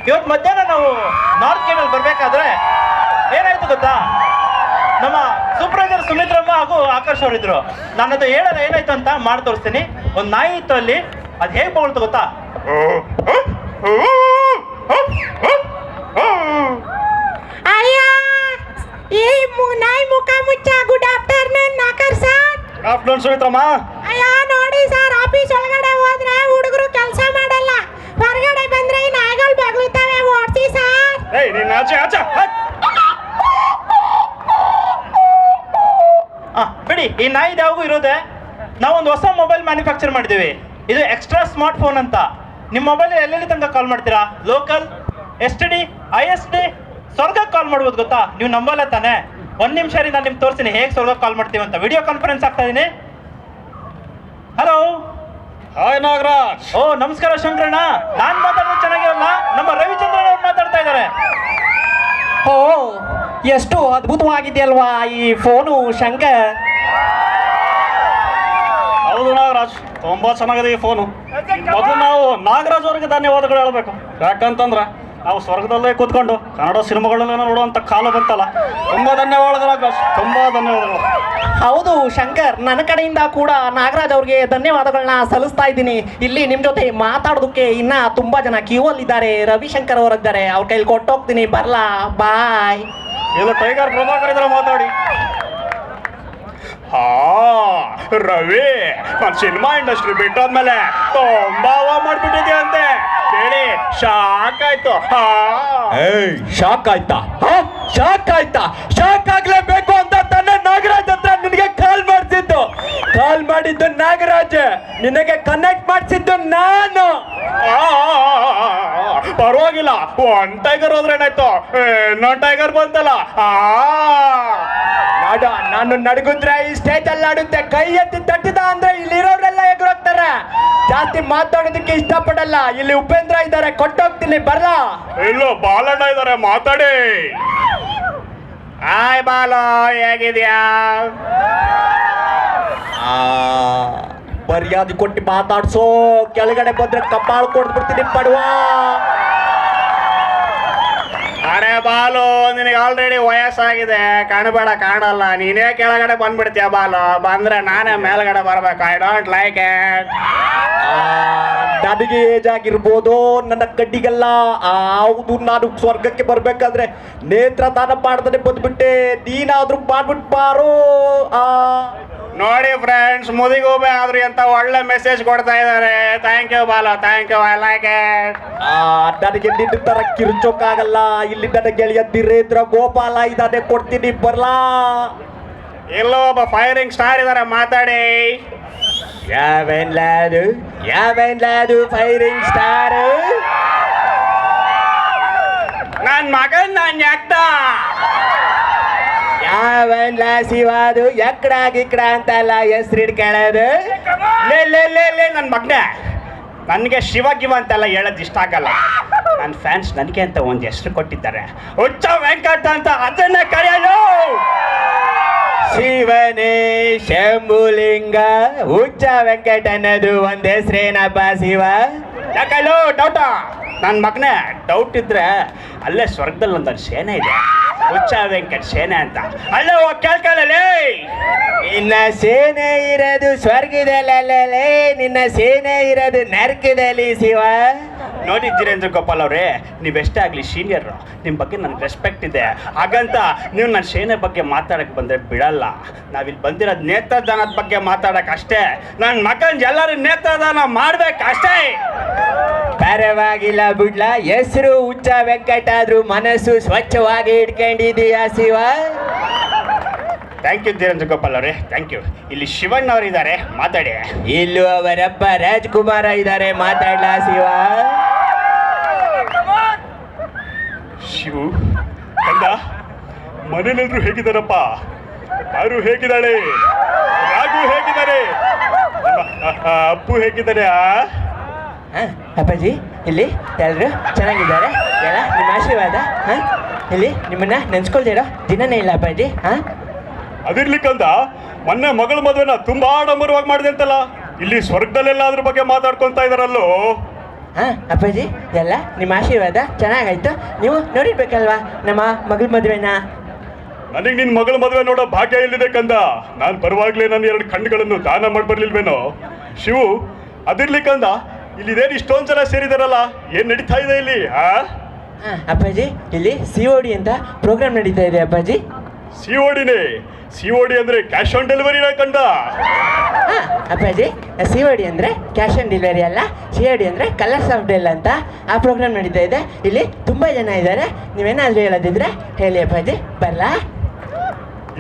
ಇವತ್ತು ಮಧ್ಯಾಹ್ನ ನಾವು ನಾರ್ತ್ ಕೇರಳ ಬರಬೇಕಾದ್ರೆ ಏನಾಯ್ತು ಗೊತ್ತಾ, ನಮ್ಮ ಸೂಪರ್ವೈಸರ್ ಸುಮಿತ್ರಮ್ಮ ಹಾಗೂ ಆಕರ್ಷ್ ಅವರಿದ್ರು. ನಾನು ಅದು ಹೇಳೋದು ಏನಾಯ್ತು ಅಂತ ಮಾಡಿ ತೋರಿಸ್ತೀನಿ. ಒಂದು ನಾಯಿ ಇತ್ತು ಅಲ್ಲಿ, ಅದು ಹೇಗೆ ಬೊಗಳ್ತು ಗೊತ್ತಾ? ನಾಯಿ ಮುಖ ಮುಚ್ಚ. Good afternoon Akarsh sir. Afternoon Sumitramma. ಅಯ್ಯ ನೋಡಿ ಸರ್, ಆಫೀಸ್ ಒಳಗಡೆ ಹೋದ್ರೆ ಹುಡುಗರು ಕೆಲಸ ಮಾಡಲ್ಲ, ಹೊರಗಡೆ ಬಂದ್ರೆ ಈ ನಾಯಿಗಳು ಬಗ್ಲುತ್ತವೆ, ಓಡಿಸಿ ಸರ್. ಏಯ್ ನೀನು ಆಚೆ ಆಚೆ ಬಿಡಿ. ಈ ನಾಯಿದು ಯಾವಾಗೂ ಇರೋದೆ. ನಾವೊಂದು ಹೊಸ ಮೊಬೈಲ್ ಮ್ಯಾನುಫ್ಯಾಕ್ಚರ್ ಮಾಡಿದ್ದೀವಿ. ಇದು ಎಕ್ಸ್ಟ್ರಾ ಸ್ಮಾರ್ಟ್ ಫೋನ್ ಅಂತ. ನಿಮ್ಮ ಮೊಬೈಲ್ ಎಲ್ಲೆಲ್ಲಿ ತನಕ ಕಾಲ್ ಮಾಡ್ತೀರಾ? ಲೋಕಲ್, STD, ISD, ಸ್ವರ್ಗಕ್ಕೆ ಕಾಲ್ ಮಾಡ್ಬೋದು ಗೊತ್ತಾ? ನೀವು ನಂಬಲ್ಲ ತಾನೆ. ಒಂದು ನಿಮಿಷ ನಾನು ನಿಮ್ಗೆ ತೋರಿಸ್ತೀನಿ ಹೇಗೆ ಸ್ವರ್ಗಕ್ಕೆ ಕಾಲ್ ಮಾಡ್ತೀವಿ ಅಂತ. ವಿಡಿಯೋ ಕಾನ್ಫರೆನ್ಸ್ ಆಗ್ತಾ ಇದೀನಿ. ಹಲೋ. ಹಾಯ್ ನಾಗರಾಜ್. ಓ ನಮಸ್ಕಾರ ಶಂಕರಣ್ಣ. ನಾನು ಮಾತಾಡೋದು ಚೆನ್ನಾಗಿರಲ್ಲ, ನಮ್ಮ ರವಿಚಂದ್ರನ್ ಅವ್ರು ಮಾತಾಡ್ತಾ ಇದ್ದಾರೆ. ಓ ಎಷ್ಟು ಅದ್ಭುತವಾಗಿದೆಯಲ್ವಾ ಈ ಫೋನು ಶಂಕರ್. ಹೌದು ನಾಗರಾಜ್, ತುಂಬಾ ಚೆನ್ನಾಗಿದೆ ಈ ಫೋನು. ಮೊದಲು ನಾವು ನಾಗರಾಜ್ ಅವರಿಗೆ ಧನ್ಯವಾದಗಳು ಹೇಳಬೇಕು. ಯಾಕಂತಂದ್ರೆ ನಾವು ಸ್ವರ್ಗದಲ್ಲೇ ಕೂತ್ಕೊಂಡು ಕನ್ನಡ ಸಿನಿಮಾಗಳನ್ನ ನೋಡುವಂತ ಕಾಲ ಬಂತಲ್ಲ. ತುಂಬಾ ಧನ್ಯವಾದಗಳು ನಾಗರಾಜ್, ತುಂಬಾ ಧನ್ಯವಾದಗಳು. ಹೌದು ಶಂಕರ್, ನನ್ನ ಕಡೆಯಿಂದ ಕೂಡ ನಾಗರಾಜ್ ಅವ್ರಿಗೆ ಧನ್ಯವಾದಗಳನ್ನ ಸಲ್ಲಿಸ್ತಾ ಇದ್ದೀನಿ. ಇಲ್ಲಿ ನಿಮ್ಮ ಜೊತೆ ಮಾತಾಡೋದಕ್ಕೆ ಇನ್ನ ತುಂಬಾ ಜನ ಕ್ಯೂ ಅಲ್ಲಿ ಇದ್ದಾರೆ. ರವಿಶಂಕರ್ ಅವರಿದ್ದಾರೆ, ಅವ್ರ ಕೈಲಿ ಕೊಟ್ಟೋಗ್ತೀನಿ. ಬರ್ಲಾ, ಬಾಯ್. ಇದು ಟೈಗರ್ ಪ್ರಭಾಕರ್ ಇದ್ರೆ ಮಾತಾಡಿ. ಹಾ ರವಿ, ನಾನು ಸಿನಿಮಾ ಇಂಡಸ್ಟ್ರಿ ಬಿಟ್ಟೋದ್ಮೇಲೆ ತುಂಬಾ ಮಾಡ್ಬಿಟ್ಟಿದ್ಯಾ ಅಂತೆ ಕೇಳಿ ಶಾಕ್ ಆಯ್ತು. ಶಾಕ್ ಆಯ್ತಾ? ಶಾಕ್ ಆಯ್ತಾ? ಶಾಕ್ ಆಗ್ಲೇಬೇಕು ಅಂತ ತಾನೇ ನಾಗರಾಜ್ ಹತ್ರ ನಿನಗೆ ಕಾಲ್ ಮಾಡಿಸಿದ್ದು. ಕಾಲ್ ಮಾಡಿದ್ದು ನಾಗರಾಜ್, ನಿನಗೆ ಕನೆಕ್ಟ್ ಮಾಡಿಸಿದ್ದು ನಾನು. ಪರವಾಗಿಲ್ಲ, ಒಂದ್ ಟೈಗರ್ ಹೋದ್ರೆ ಏನಾಯ್ತು, ಇನ್ನೊಂದ್ ಟೈಗರ್ ಬಂತಲ್ಲ. ನಾನು ನಡಗುದ್ರೆ ಈ ಸ್ಟೇಜ್ ಅಲ್ಲಿ ಆಡುತ್ತೆ. ಕೈ ಎತ್ತಿ ತಟ್ಟಿದ ಅಂದ್ರೆ ಇಲ್ಲಿರೋರೆಲ್ಲ ಎದುರೋಗ್ತಾರೆ. ಜಾಸ್ತಿ ಮಾತಾಡೋದಕ್ಕೆ ಇಷ್ಟಪಡಲ್ಲ. ಇಲ್ಲಿ ಉಪೇಂದ್ರ ಇದ್ದಾರೆ, ಕೊಟ್ಟೋಗ್ತೀನಿ. ಬರ್ಲಾ? ಇಲ್ಲೋ ಬಾಲಣ್ಣ ಇದಾರೆ, ಮಾತಾಡಿ. ಹಾಯ್ ಬಾಲೋ, ಹೇಗಿದ್ಯಾ? ಮರ್ಯಾದೆ ಕೊಟ್ಟು ಮಾತಾಡ್ಸೋ. ಕೆಳಗಡೆ ಬಂದ್ರೆ ಕಪಾಳ ಕೊಡ್ಬಿಡ್ತೀನಿ ಪಡುವ. ಅರೆ ಬಾಲು, ನಿನಗೆ ಆಲ್ರೆಡಿ ವಯಸ್ಸಾಗಿದೆ, ಕಾಣಬೇಡ, ಕಾಣಲ್ಲ. ನೀನೇ ಕೆಳಗಡೆ ಬಂದ್ಬಿಡ್ತೀಯ ಬಾಲು. ಬಂದ್ರೆ ನಾನೇ ಮೇಲ್ಗಡೆ ಬರ್ಬೇಕು. I don't like it. ನನಗೆ ಏಜ್ ಆಗಿರ್ಬೋದು, ನನ್ನ ಕಡ್ಡಿಗೆಲ್ಲ. ಹೌದು, ನಾನು ಸ್ವರ್ಗಕ್ಕೆ ಬರ್ಬೇಕಾದ್ರೆ ನೇತ್ರದಾನ ಮಾಡ್ದೇ ಬಂದ್ಬಿಟ್ಟೆ. ನೀನಾದ್ರೂ ಮಾಡ್ಬಿಟ್ಟು ಬಾರೋ. ನೋಡಿ ಫ್ರೆಂಡ್ಸ್, ಮುದಿಗೂಬೆ ಆದ್ರೂ ಅಂತ ಒಳ್ಳೆ ಮೆಸೇಜ್ ಕೊಡ್ತಾ ಇದ್ದಾರೆ. Thank you Balu, thank you, I like it. ನನಗೆ ನಿನ್ನ ತರ ಕಿರುಚೋಕ್ಕಾಗಲ್ಲ. ಇಲ್ಲಿ ನನ್ನ ಗೆಳೆಯ ದಿರೇಂದ್ರ ಗೋಪಾಲ ಇದ್ದಾನೆ, ಕೊಡ್ತೀನಿ. ಬರ್ಲಾ? ಎಲ್ಲೋ ಒಬ್ಬ ಫೈರಿಂಗ್ ಸ್ಟಾರ್ ಇದಾರೆ, ಮಾತಾಡಿ. ಯಾವೆನ್ಲಾದು ಫೈರಿಂಗ್ ಸ್ಟಾರ್? ನನ್ ಮಗನ್ ನಾನ್ ಯಾಕ್ತ ಯಾವೆಲ್ಲ ಶಿವಾದು ಎಕ್ಕಡ ಗಿಕ್ಕಡ ಅಂತಲ್ಲ ಹೆಸ್ರು ಹಿಡ್ಕೊಳ್ಳೋದು. ನನ್ ಮಗ್ನೆ, ನನಗೆ ಶಿವ ಗಿವ ಅಂತೆಲ್ಲ ಹೇಳೋದು ಇಷ್ಟ ಆಗಲ್ಲ. ನನ್ನ ಫ್ಯಾನ್ಸ್ ನನಗೆ ಅಂತ ಒಂದು ಹೆಸರು ಕೊಟ್ಟಿದ್ದಾರೆ, ಹುಚ್ಚ ವೆಂಕಟ ಅಂತ. ಅದನ್ನ ಕರೆಯಲು ಶಿವನೇ ಶಂಭುಲಿಂಗ, ಹುಚ್ಚ ವೆಂಕಟ ಅನ್ನೋದು ಒಂದ್ ಹೆಸ್ರೇನಪ್ಪ ಶಿವ? ಯಾಕಲ್ಲೋ ಡೌಟ? ನನ್ನ ಮಗನೇ, ಡೌಟ್ ಇದ್ರೆ ಅಲ್ಲೇ ಸ್ವರ್ಗದಲ್ಲಿ ಒಂದೊಂದು ಸೇನೆ ಇದೆ, ಹುಚ್ಚ ವೆಂಕಟ ಸೇನೆ ಅಂತ. ಅಲ್ಲೇ ಹೋಗಿ ಕೇಳ್ಕೊಳ್ಳಲಿ. ನಿನ್ನ ಸೇನೆ ಇರೋದು ಸ್ವರ್ಗದಲ್ಲೇ, ನಿನ್ನ ಸೇನೆ ಇರೋದು ನರ್ಕದಲ್ಲಿ ಶಿವ. ನೋಡಿ ಧೀರೇಂದ್ರ ಗೋಪಾಲ್ ಅವರೇ, ನೀವೆಷ್ಟೇ ಆಗಲಿ ಸೀನಿಯರ್, ನಿಮ್ಮ ಬಗ್ಗೆ ನನಗೆ ರೆಸ್ಪೆಕ್ಟ್ ಇದೆ. ಹಾಗಂತ ನೀವು ನನ್ನ ಸೇನೆ ಬಗ್ಗೆ ಮಾತಾಡಕ್ಕೆ ಬಂದರೆ ಬಿಡಲ್ಲ. ನಾವಿಲ್ಲಿ ಬಂದಿರೋದು ನೇತ್ರದಾನದ ಬಗ್ಗೆ ಮಾತಾಡಕ್ಕೆ ಅಷ್ಟೇ. ನನ್ನ ಮಗನ ಎಲ್ಲರೂ ನೇತ್ರದಾನ ಮಾಡ್ಬೇಕಷ್ಟೇ. ಪರವಾಗಿಲ್ಲ ಬಿಡ್ಲ, ಹೆಸರು ಹುಚ್ಚ ವೆಂಕಟ ಆದ್ರೂ ಮನಸ್ಸು ಸ್ವಚ್ಛವಾಗಿ ಇಟ್ಕೊಂಡಿದೀಯಾ ಶಿವ? ಥ್ಯಾಂಕ್ ಯು ಧೀರೇಂದ್ರ ಗೋಪಾಲ್ ಅವರೇ, ಥ್ಯಾಂಕ್ ಯು. ಇಲ್ಲಿ ಶಿವಣ್ಣ ಅವರು ಇದ್ದಾರೆ, ಮಾತಾಡಿ. ಇಲ್ಲೂ ಅವರಪ್ಪ ರಾಜ್ಕುಮಾರ ಇದ್ದಾರೆ, ಮಾತಾಡ್ಲಾ ಶಿವ? ಶಿವು ಕಂದ, ಮನೇಲೆಲ್ಲರೂ ಹೇಗಿದ್ದಾರಪ್ಪ? ಯಾರು ಹೇಗಿದ್ದಾಳೆ? ರಾಘು ಹೇಗಿದ್ದಾರೆ? ಅಪ್ಪು ಹೇಗಿದ್ದಾರೆ? ಅಪ್ಪಾಜಿ ಇಲ್ಲಿ ಎಲ್ಲರೂ ಚೆನ್ನಾಗಿದ್ದಾರೆ. ಎಲ್ಲ ನಿಮ್ಮ ಆಶೀರ್ವಾದ. ಇಲ್ಲಿ ನಿಮ್ಮನ್ನ ನೆನ್ಸ್ಕೊಳ್ದಿರೋ ದಿನನೇ ಇಲ್ಲ ಅಪ್ಪಾಜಿ. ಅದಿರ್ಲಿಕ್ಕಂದ ಮೊನ್ನೆ ಮಗಳ ಮದುವೆನ ತುಂಬಾ ಆಡಂಬರವಾಗಿ ಮಾಡಿದೆ ಅಂತಲ್ಲ. ಇಲ್ಲಿ ಸ್ವರ್ಗದಲ್ಲೆಲ್ಲ ಅದ್ರ ಬಗ್ಗೆ ಮಾತಾಡ್ಕೊಂತ ಇದಾರಲ್ಲೋ. ಹಾಂ ಅಪ್ಪಾಜಿ ಎಲ್ಲ ನಿಮ್ಮ ಆಶೀರ್ವಾದ ಚೆನ್ನಾಗಾಯ್ತು. ನೀವು ನೋಡಿರ್ಬೇಕಲ್ವಾ ನಮ್ಮ ಮಗಳ ಮದುವೆನ. ನನಗೆ ನಿನ್ನ ಮಗಳ ಮದುವೆ ನೋಡೋ ಭಾಗ್ಯ ಎಲ್ಲಿದೆ ಕಂದ. ನಾನು ಬರುವಾಗಲೇ ನನ್ನ 2 ಕಣ್ಣುಗಳನ್ನು ದಾನ ಮಾಡಿ ಬರ್ಲಿಲ್ವೇನೋ. ಶಿವು ಅದಿರ್ಲಿ ಕಂದ, ಇಲ್ಲಿ ಇದೇನು ಇಷ್ಟೊಂದು ಜನ ಸೇರಿದಾರಲ್ಲ, ಏನು ನಡೀತಾ ಇದೆ ಇಲ್ಲಿ? ಹಾಂ ಅಪ್ಪಾಜಿ, ಇಲ್ಲಿ COD ಅಂತ ಪ್ರೋಗ್ರಾಮ್ ನಡೀತಾ ಇದೆ ಅಪ್ಪಾಜಿ. CODನೇ? COD ಅಂದರೆ ಕ್ಯಾಶ್ ಆನ್ ಡೆಲಿವರಿನ ಕಂದ. ಹಾಂ ಅಪ್ಪಾಜಿ, COD ಅಂದರೆ ಕ್ಯಾಶ್ ಆನ್ ಡೆಲಿವರಿ ಅಲ್ಲ, COD ಅಂದರೆ ಕಲರ್ಸ್ ಆಫ್ ಡೆಲ್ ಅಂತ ಆ ಪ್ರೋಗ್ರಾಮ್ ನಡೀತಾ ಇದೆ. ಇಲ್ಲಿ ತುಂಬ ಜನ ಇದ್ದಾರೆ. ನೀವೇನಾದರೂ ಹೇಳೋದಿದ್ರೆ ಹೇಳಿ ಅಪ್ಪಾಜಿ, ಬರಲಾ?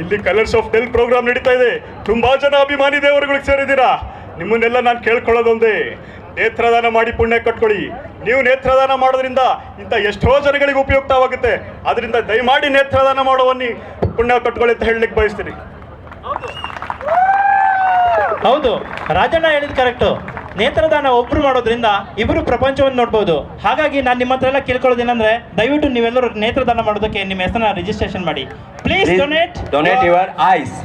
ಇಲ್ಲಿ ಕಲರ್ಸ್ ಆಫ್ ಡೆಲ್ ಪ್ರೋಗ್ರಾಮ್ ನಡೀತಾ ಇದೆ. ತುಂಬಾ ಜನ ಅಭಿಮಾನಿ ದೇವರುಗಳಿಗೆ ಸೇರಿದ್ದೀರಾ. ನಿಮ್ಮನ್ನೆಲ್ಲ ನಾನು ಕೇಳ್ಕೊಳ್ಳೋದೊಂದೇ, ನೇತ್ರದಾನ ಮಾಡಿ ಪುಣ್ಯ ಕಟ್ಕೊಳ್ಳಿ. ನೀವು ನೇತ್ರದಾನ ಮಾಡೋದ್ರಿಂದ ಇಂಥ ಎಷ್ಟೋ ಜನಗಳಿಗೆ ಉಪಯುಕ್ತವಾಗುತ್ತೆ. ಅದರಿಂದ ದಯಮಾಡಿ ನೇತ್ರದಾನ ಮಾಡುವನ್ನಿ ಪುಣ್ಯ ಕಟ್ಕೊಳ್ಳಿ ಅಂತ ಹೇಳಲಿಕ್ಕೆ ಬಯಸ್ತೀನಿ. ಹೌದು, ರಾಜಣ್ಣ ಹೇಳಿದ್ ಕರೆಕ್ಟು. ನೇತ್ರದಾನ ಒಬ್ರು ಮಾಡೋದ್ರಿಂದ ಇಬ್ಬರು ಪ್ರಪಂಚವನ್ನು ನೋಡ್ಬೋದು. ಹಾಗಾಗಿ ನಾನು ನಿಮ್ಮ ಹತ್ರ ಎಲ್ಲ ಕೇಳ್ಕೊಳ್ಳೋದೇನಂದ್ರೆ, ದಯವಿಟ್ಟು ನೀವೆಲ್ಲರೂ ನೇತ್ರದಾನ ಮಾಡೋದಕ್ಕೆ ನಿಮ್ಮ ಹೆಸರನ್ನ ರಿಜಿಸ್ಟ್ರೇಷನ್ ಮಾಡಿ. Please donate your eyes.